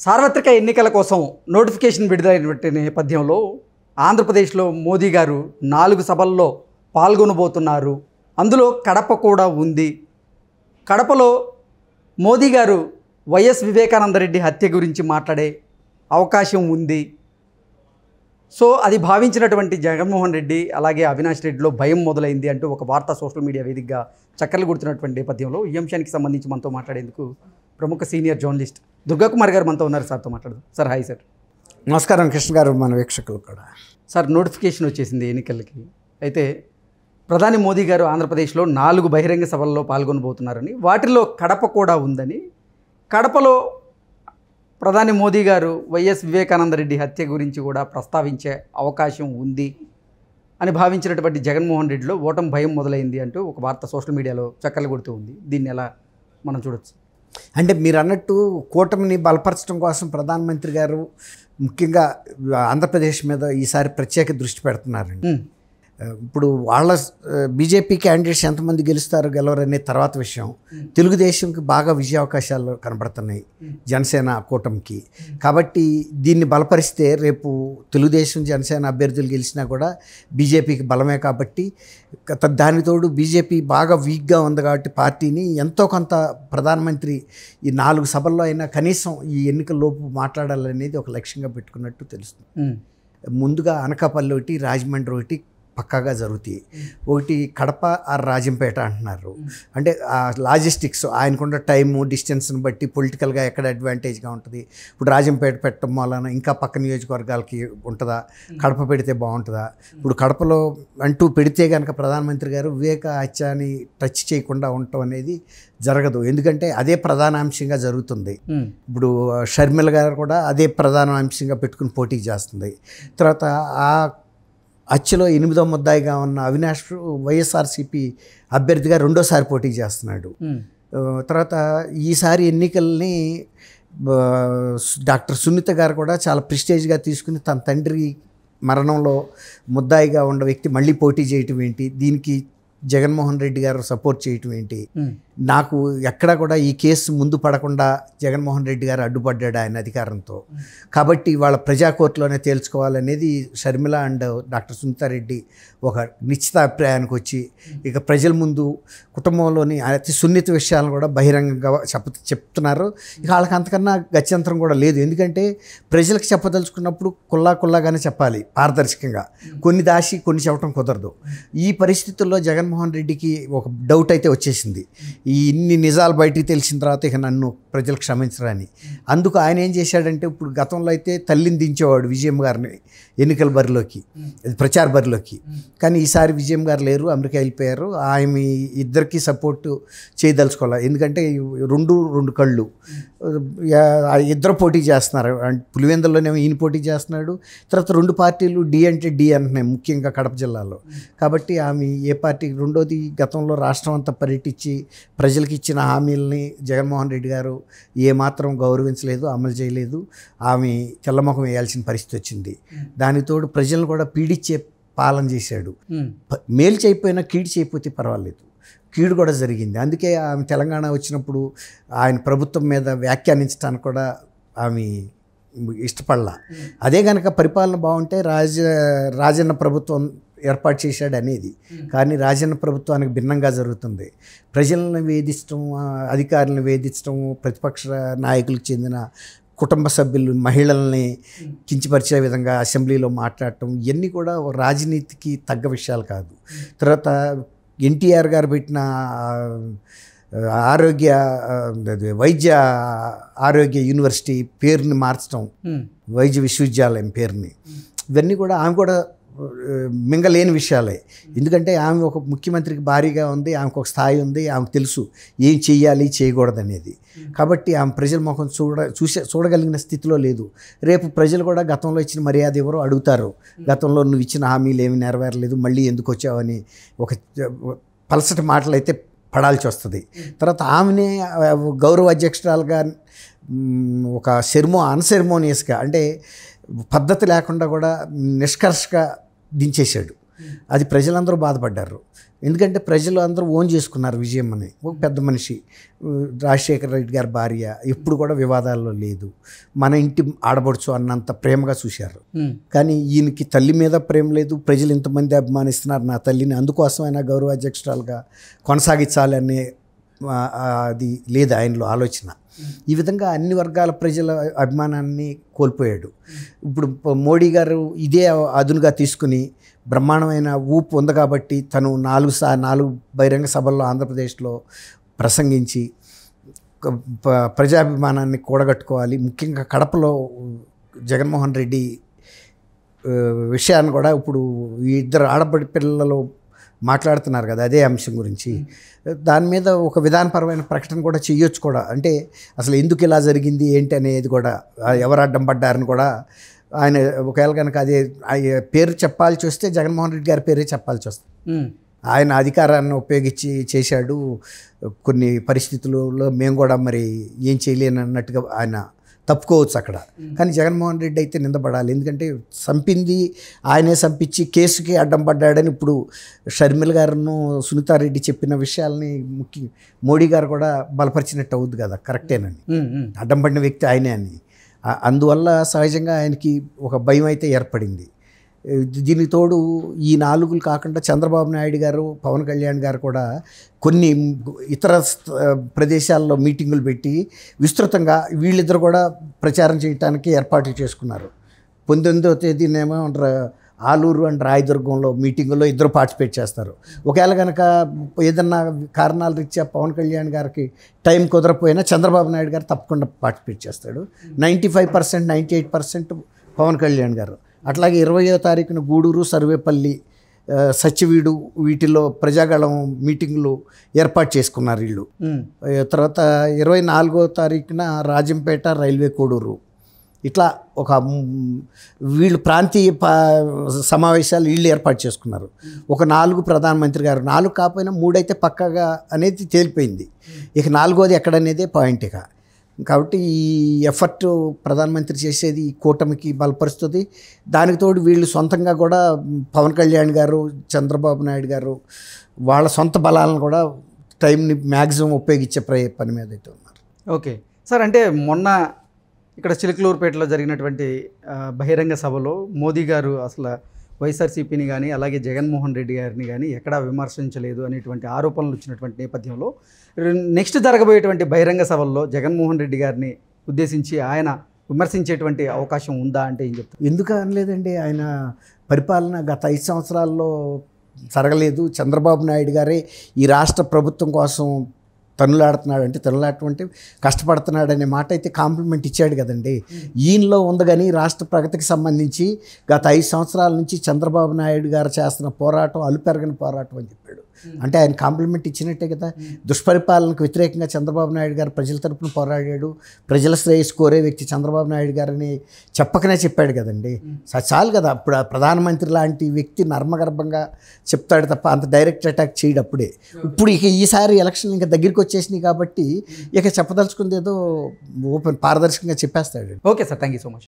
సార్వత్రిక ఎన్నికల కోసం నోటిఫికేషన్ విడుదలైనటువంటి నేపథ్యంలో ఆంధ్రప్రదేశ్లో మోదీ గారు 4 సభల్లో పాల్గొనబోతున్నారు. అందులో కడప కూడా ఉంది. కడపలో మోదీ గారు వైఎస్ వివేకానందరెడ్డి హత్య గురించి మాట్లాడే అవకాశం ఉంది. సో అది భావించినటువంటి జగన్మోహన్ రెడ్డి అలాగే అవినాష్ రెడ్డిలో భయం మొదలైంది అంటూ ఒక వార్త సోషల్ మీడియా వేదికగా చక్కర్లు కొడుతున్నటువంటి నేపథ్యంలో ఈ అంశానికి సంబంధించి మనతో మాట్లాడేందుకు ప్రముఖ సీనియర్ జర్నలిస్ట్ దుర్గాకుమార్ గారు మనతో ఉన్నారు. సార్తో మాట్లాడదు. Sir hi sir. నమస్కారం కృష్ణ గారు, మన వీక్షకులు కూడా. సార్ నోటిఫికేషన్ వచ్చేసింది ఎన్నికలకి. అయితే ప్రధాని మోదీ గారు ఆంధ్రప్రదేశ్లో 4 బహిరంగ సభల్లో పాల్గొనబోతున్నారని, వాటిలో కడప కూడా ఉందని, కడపలో ప్రధాని మోదీ గారు వైఎస్ వివేకానందరెడ్డి హత్య గురించి కూడా ప్రస్తావించే అవకాశం ఉంది అని భావించినటువంటి జగన్మోహన్ రెడ్డిలో ఓటమి భయం మొదలైంది అంటూ ఒక వార్త సోషల్ మీడియాలో చక్కర్లు కొడుతూ ఉంది. దీన్ని ఎలా మనం చూడొచ్చు? అంటే మీరు అన్నట్టు కూటమిని బలపరచడం కోసం ప్రధానమంత్రి గారు ముఖ్యంగా ఆంధ్రప్రదేశ్ మీద ఈసారి ప్రత్యేక దృష్టి పెడుతున్నారండి. ఇప్పుడు వాళ్ళ బీజేపీ క్యాండిడేట్స్ ఎంతమంది గెలవరనే తర్వాత విషయం. తెలుగుదేశంకి బాగా విజయ అవకాశాలు కనబడుతున్నాయి జనసేన కూటమికి. కాబట్టి దీన్ని బలపరిస్తే రేపు తెలుగుదేశం జనసేన అభ్యర్థులు గెలిచినా కూడా బీజేపీకి బలమే. కాబట్టి దాని తోడు బీజేపీ బాగా వీక్గా ఉంది కాబట్టి పార్టీని ఎంతో కొంత ప్రధానమంత్రి ఈ 4 సభల్లో అయినా కనీసం ఈ ఎన్నికల్లోపు మాట్లాడాలనేది ఒక లక్ష్యంగా పెట్టుకున్నట్టు తెలుస్తుంది. ముందుగా అనకాపల్లి ఒకటి, రాజమండ్రి ఒకటి పక్కాగా జరుగుతాయి. ఒకటి కడప ఆర్ రాజంపేట అంటున్నారు. అంటే లాజిస్టిక్స్ ఆయనకున్న టైము డిస్టెన్స్ని బట్టి పొలిటికల్గా ఎక్కడ అడ్వాంటేజ్గా ఉంటుంది. ఇప్పుడు రాజంపేట పెట్టడం వలన ఇంకా పక్క నియోజకవర్గాలకి ఉంటుందా, కడప పెడితే బాగుంటుందా? ఇప్పుడు కడపలో అంటూ పెడితే కనుక ప్రధానమంత్రి గారు వివేక హత్యని టచ్ చేయకుండా ఉండటం అనేది జరగదు. ఎందుకంటే అదే ప్రధాన అంశంగా జరుగుతుంది. ఇప్పుడు షర్మిల గారు కూడా అదే ప్రధాన అంశంగా పెట్టుకుని పోటీ చేస్తుంది. తర్వాత ఆ హత్యలో 8వ ముద్దాయిగా ఉన్న అవినాష్ వైఎస్ఆర్సీపీ అభ్యర్థిగా 2వ పోటీ చేస్తున్నాడు. తర్వాత ఈసారి ఎన్నికల్ని డాక్టర్ సునీత గారు కూడా చాలా ప్రెస్టేజ్గా తీసుకుని తన తండ్రి మరణంలో ముద్దాయిగా ఉన్న వ్యక్తి మళ్ళీ పోటీ చేయటం ఏంటి, దీనికి జగన్మోహన్ రెడ్డి గారు సపోర్ట్ చేయటం ఏంటి, నాకు ఎక్కడా కూడా ఈ కేసు ముందు పడకుండా జగన్మోహన్ రెడ్డి గారు అడ్డుపడ్డాడు ఆయన అధికారంతో. కాబట్టి వాళ్ళ ప్రజా కోర్టులోనే తేల్చుకోవాలనేది షర్మిల అండ్ డాక్టర్ సునీతారెడ్డి ఒక నిశ్చిత అభిప్రాయానికి వచ్చి ఇక ప్రజల ముందు కుటుంబంలోని అతి సున్నిత విషయాలను కూడా బహిరంగంగా చెప్తున్నారు. ఇక వాళ్ళకి అంతకన్నా గత్యంతరం కూడా లేదు. ఎందుకంటే ప్రజలకు చెప్పదలుచుకున్నప్పుడు కుల్లాగానే చెప్పాలి, పారదర్శకంగా. కొన్ని దాచి కొన్ని చెప్పడం కుదరదు. ఈ పరిస్థితుల్లో జగన్మోహన్ రెడ్డికి ఒక డౌట్ అయితే వచ్చేసింది. ఈ ఇన్ని నిజాలు బయటికి తెలిసిన తర్వాత ఇక నన్ను ప్రజలు క్షమించరని. అందుకు ఆయన ఏం చేశాడంటే, ఇప్పుడు గతంలో అయితే తల్లిని దించేవాడు విజయం గారిని ఎన్నికల బరిలోకి, ప్రచార బరిలోకి. కానీ ఈసారి విజయం గారు లేరు, అమెరికా వెళ్ళిపోయారు. ఆమె ఇద్దరికి సపోర్టు చేయదలుచుకోవాలి. ఎందుకంటే రెండు కళ్ళు ఇద్దరు పోటీ చేస్తున్నారు. పులివెందుల్లోనేమో ఈయన పోటీ చేస్తున్నాడు. తర్వాత 2 పార్టీలు డి అంటే డి అంటున్నాయి, ముఖ్యంగా కడప జిల్లాలో. కాబట్టి ఆమె ఏ పార్టీ? రెండోది, గతంలో రాష్ట్రం అంతా పర్యటించి ప్రజలకు ఇచ్చిన హామీలని జగన్మోహన్ రెడ్డి గారు ఏమాత్రం గౌరవించలేదు, అమలు చేయలేదు. ఆమె తెల్లముఖం వేయాల్సిన పరిస్థితి వచ్చింది. దానితోడు ప్రజలను కూడా పీడించే పాలన చేశాడు. మేలు చేయకపోయినా కీడు చేయకపోతే పర్వాలేదు, కీడు కూడా జరిగింది. అందుకే ఆమె తెలంగాణ వచ్చినప్పుడు ఆయన ప్రభుత్వం మీద వ్యాఖ్యానించడానికి కూడా ఆమె ఇష్టపడలా. అదే కనుక పరిపాలన బాగుంటే రాజన్న ప్రభుత్వం ఏర్పాటు చేశాడు అనేది. కానీ రాజన్న ప్రభుత్వానికి భిన్నంగా జరుగుతుంది. ప్రజలను వేధించడం, అధికారులను వేధించడం, ప్రతిపక్ష నాయకులకు చెందిన కుటుంబ సభ్యులు మహిళల్ని కించపరిచే విధంగా అసెంబ్లీలో మాట్లాడటం, ఇవన్నీ కూడా రాజనీతికి తగ్గ విషయాలు కాదు. తర్వాత ఎన్టీఆర్ గారు పెట్టిన వైద్య ఆరోగ్య యూనివర్సిటీ పేరుని మార్చడం, వైద్య విశ్వవిద్యాలయం పేరుని, ఇవన్నీ కూడా ఆమె కూడా మింగలేని విషయాలే. ఎందుకంటే ఆమె ఒక ముఖ్యమంత్రికి భారీగా ఉంది, ఆమెకు ఒక స్థాయి ఉంది, ఆమెకు తెలుసు ఏం చెయ్యాలి చేయకూడదు అనేది. కాబట్టి ఆమె ప్రజల ముఖం చూడగలిగిన స్థితిలో లేదు. రేపు ప్రజలు కూడా గతంలో ఇచ్చిన మర్యాద ఎవరో అడుగుతారు. గతంలో నువ్వు ఇచ్చిన హామీలు ఏమి నెరవేరలేదు, మళ్ళీ ఎందుకు వచ్చావని ఒక పలసటి మాటలు అయితే పడాల్సి వస్తుంది. తర్వాత ఆమెనే గౌరవ అధ్యక్షురాలుగా ఒక అన్సెరమోనియస్గా, అంటే పద్ధతి లేకుండా కూడా నిష్కర్షగా దించేశాడు. అది ప్రజలందరూ బాధపడ్డారు. ఎందుకంటే ప్రజలు అందరూ ఓన్ చేసుకున్నారు విజయం అని. ఒక పెద్ద మనిషి రాజశేఖర రెడ్డి గారి భార్య ఎప్పుడు కూడా వివాదాల్లో లేదు, మన ఇంటి ఆడబడుచు అన్నంత ప్రేమగా చూశారు. కానీ ఈయనకి తల్లి మీద ప్రేమ లేదు, ప్రజలు ఇంతమంది అభిమానిస్తున్నారు నా తల్లిని, అందుకోసమైనా గౌరవాధ్యక్షురాలుగా కొనసాగించాలనే అది లేదు ఆయనలో ఆలోచన. ఈ విధంగా అన్ని వర్గాల ప్రజల అభిమానాన్ని కోల్పోయాడు. ఇప్పుడు మోడీ గారు ఇదే అదునుగా తీసుకుని బ్రహ్మాండమైన ఊపు ఉంది కాబట్టి తను 4 బహిరంగ సభల్లో ఆంధ్రప్రదేశ్లో ప్రసంగించి ప్రజాభిమానాన్ని కూడగట్టుకోవాలి. ముఖ్యంగా కడపలో జగన్మోహన్ రెడ్డి విషయాన్ని కూడా ఇప్పుడు ఈ ఇద్దరు ఆడపడి పిల్లలు మాట్లాడుతున్నారు కదా అదే అంశం గురించి, దాని మీద ఒక విధానపరమైన ప్రకటన కూడా చేయొచ్చు కూడా. అంటే అసలు ఎందుకు ఇలా జరిగింది ఏంటి అనేది కూడా, ఎవరు అడ్డం పడ్డారని కూడా ఆయన ఒకవేళ కనుక అదే పేరు చెప్పాల్సి వస్తే జగన్మోహన్ రెడ్డి గారి పేరే చెప్పాల్సి వస్తుంది. ఆయన అధికారాన్ని ఉపయోగించి చేశాడు, కొన్ని పరిస్థితులలో మేము కూడా మరి ఏం చేయలేని అన్నట్టుగా ఆయన తప్పుకోవచ్చు అక్కడ. కానీ జగన్మోహన్ రెడ్డి అయితే నిందపడాలి. ఎందుకంటే చంపింది ఆయనే, చంపించి కేసుకి అడ్డం పడ్డాడని ఇప్పుడు షర్మిల గారును సునీతారెడ్డి చెప్పిన విషయాల్ని మోడీ గారు కూడా బలపరిచినట్టు అవుద్ది కదా, కరెక్టేనండి. అడ్డం పడిన వ్యక్తి ఆయనే అని. అందువల్ల సహజంగా ఆయనకి ఒక భయం అయితే ఏర్పడింది. దీనికి తోడు ఈ 4 కాకుండా చంద్రబాబు నాయుడు గారు, పవన్ కళ్యాణ్ గారు కూడా కొన్ని ఇతర ప్రదేశాల్లో మీటింగులు పెట్టి విస్తృతంగా వీళ్ళిద్దరు కూడా ప్రచారం చేయడానికి ఏర్పాట్లు చేసుకున్నారు. 19వ తేదీనేమో ఆలూరు అండ్ రాయదుర్గంలో మీటింగుల్లో ఇద్దరు పార్టిసిపేట్ చేస్తారు. ఒకవేళ కనుక ఏదన్నా కారణాల రీత్యా పవన్ కళ్యాణ్ గారికి టైం కుదరపోయినా చంద్రబాబు నాయుడు గారు తప్పకుండా పార్టిసిపేట్ చేస్తాడు. 95%, 98% పవన్ కళ్యాణ్ గారు. అట్లాగే 20వ తారీఖున గూడూరు, సర్వేపల్లి, సత్యవీడు వీటిలో ప్రజాగళం మీటింగులు ఏర్పాటు చేసుకున్నారు వీళ్ళు. తర్వాత 24వ తారీఖున రాజంపేట, రైల్వే కోడూరు, ఇట్లా ఒక వీళ్ళు ప్రాంతీయ సమావేశాలు వీళ్ళు ఏర్పాటు చేసుకున్నారు. ఒక 4 ప్రధానమంత్రి గారు, 4 కాకపోయినా 3 అయితే పక్కాగా అనేది తేలిపోయింది. ఇక 4వది ఎక్కడనేదే పాయింట్. ఇక కాబట్టి ఈ ఎఫర్ట్ ప్రధానమంత్రి చేసేది ఈ కూటమికి బలపరుస్తుంది. దానికి తోడు వీళ్ళు సొంతంగా కూడా పవన్ కళ్యాణ్ గారు, చంద్రబాబు నాయుడు గారు వాళ్ళ సొంత బలాలను కూడా టైంని మ్యాక్సిమం ఉపయోగించే పని మీద అయితే ఉన్నారు. ఓకే సార్, అంటే మొన్న ఇక్కడ చిలకలూరుపేటలో జరిగినటువంటి బహిరంగ సభలో మోదీ గారు అసలు వైఎస్ఆర్సీపీని కానీ అలాగే జగన్మోహన్ రెడ్డి గారిని కానీ ఎక్కడా విమర్శించలేదు అనేటువంటి ఆరోపణలు వచ్చినటువంటి నేపథ్యంలో నెక్స్ట్ జరగబోయేటువంటి బహిరంగ సభల్లో జగన్మోహన్ రెడ్డి గారిని ఉద్దేశించి ఆయన విమర్శించేటువంటి అవకాశం ఉందా అంటే ఏం చెప్తారు? ఎందుకు అనలేదండి, ఆయన పరిపాలన గత 5 సంవత్సరాల్లో జరగలేదు. చంద్రబాబు నాయుడు గారే ఈ రాష్ట్ర ప్రభుత్వం కోసం తనులాడుతున్నాడు, అంటే తనులాడటం అంటే కష్టపడుతున్నాడు అనే మాట అయితే కాంప్లిమెంట్ ఇచ్చాడు కదండి. ఈయనలో ఉంది. కానీ రాష్ట్ర ప్రగతికి సంబంధించి గత 5 సంవత్సరాల నుంచి చంద్రబాబు నాయుడు గారు చేస్తున్న పోరాటం అలుపెరగని పోరాటం అని చెప్పాడు. అంటే ఆయన కాంప్లిమెంట్ ఇచ్చినట్టే కదా. దుష్పరిపాలనకు వ్యతిరేకంగా చంద్రబాబు నాయుడు గారు ప్రజల తరపున పోరాడాడు, ప్రజల శ్రేయస్సు కోరే వ్యక్తి చంద్రబాబు నాయుడు గారని చెప్పకనే చెప్పాడు కదండి. చాలు కదా. అప్పుడు ఆ ప్రధానమంత్రి లాంటి వ్యక్తి నర్మగర్భంగా చెప్తాడు తప్ప అంత డైరెక్ట్ అటాక్ చేయడు అప్పుడే. ఇప్పుడు ఇక ఈసారి ఎలక్షన్ ఇంకా దగ్గరికి వచ్చేసినాయి కాబట్టి ఇక చెప్పదలుచుకుంది ఏదో ఓపెన్ పారదర్శకంగా చెప్పేస్తాడు. Okay sir, thank you so much.